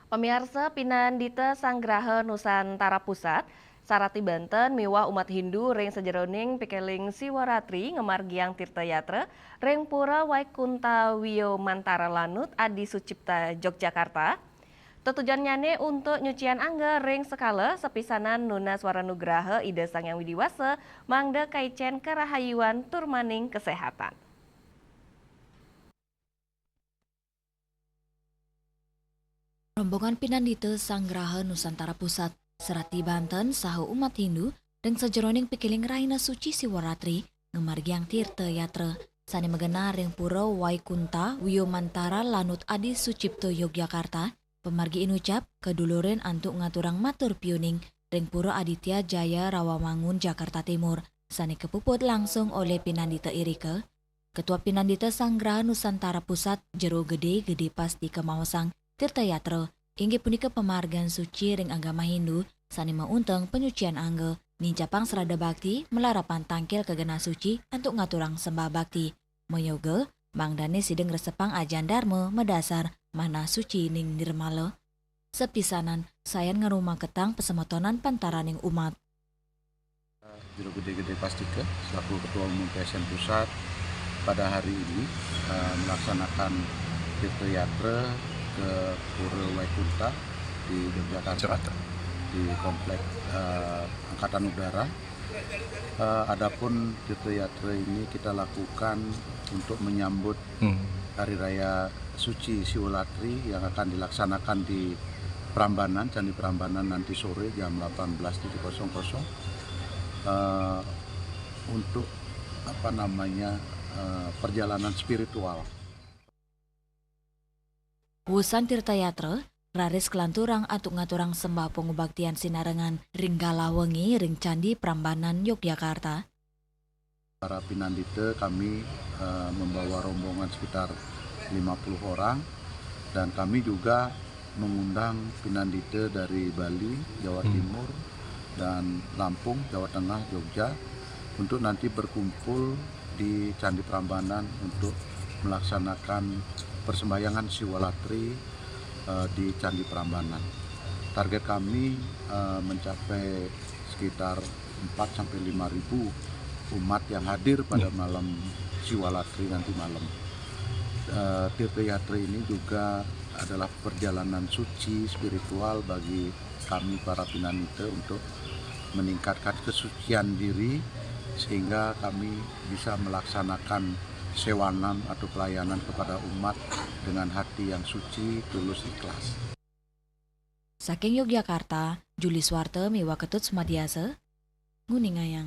Pemirsa Pinandita Sanggraha Nusantara Pusat, Sarati Banten miwah umat Hindu ring sajeroning pikeling Siwaratri ngemargiang Tirta Yatra ring Pura Waikunta Wio Mantara Lanut Adi Sucipta Yogyakarta. Tujuannya untuk nyucian angga ring sekala sepisanan Nuna Swara Nugraha Ida Sang Yang Widiwasa mangda kaicen kerahayuan turmaning kesehatan. Rombongan Pinandita Sanggraha Nusantara Pusat, Sarati Banten saha umat Hindu dan sajeroning pikiling Raina Suci Siwaratri ngemargiang Tirta Yatra sani megena ring Pura Waikunta Wio Mantara Lanut Adi Sucipto Yogyakarta pemargi inucap keduluren antuk ngaturang matur piuning ring Pura Aditya Jaya Rawamangun Jakarta Timur sani kepuput langsung oleh Pinandita Irike. Ketua Pinandita Sanggraha Nusantara Pusat Jero Gede pasti kemawasang Tirta Yatra inggih punika pemargan suci ring agama Hindu sani maunteng penyucian angge nincapang serada bakti melarapan tangkil kegena suci untuk ngaturang sembah bakti moyoge mangdane sideng resepang ajan dharma medasar mana suci ning nirmala sepisanan sayan ngerumah ketang pesemotonan pantaraning umat. Jero Gede Pastike selaku Ketua Umum PSN Pusat pada hari ini melaksanakan Tirta Yatra ke Pura Waikunta di Yogyakarta di komplek Angkatan Udara. Adapun Tirta Yatra ini kita lakukan untuk menyambut Hari Raya Suci Siwaratri yang akan dilaksanakan di Prambanan, Candi Prambanan nanti sore jam 18.00 untuk perjalanan spiritual. Wusan Tirta Yatra raris kelanturang atuk ngaturang sembah pengubaktian sinarengan ring Galawengi ring Candi Prambanan Yogyakarta. Para Pinandita kami membawa rombongan sekitar 50 orang dan kami juga mengundang Pinandita dari Bali, Jawa Timur dan Lampung, Jawa Tengah, Jogja untuk nanti berkumpul di Candi Prambanan untuk melaksanakan persembahyangan Siwaratri di Candi Prambanan. Target kami mencapai sekitar 4-5 ribu umat yang hadir pada malam Siwaratri nanti malam. Tirta Yatra ini juga adalah perjalanan suci spiritual bagi kami para Pinandita untuk meningkatkan kesucian diri sehingga kami bisa melaksanakan sewanan atau pelayanan kepada umat dengan hati yang suci, tulus, ikhlas. Saking Yogyakarta, Juli Swarte miwa ketut semadiase, nguningayang.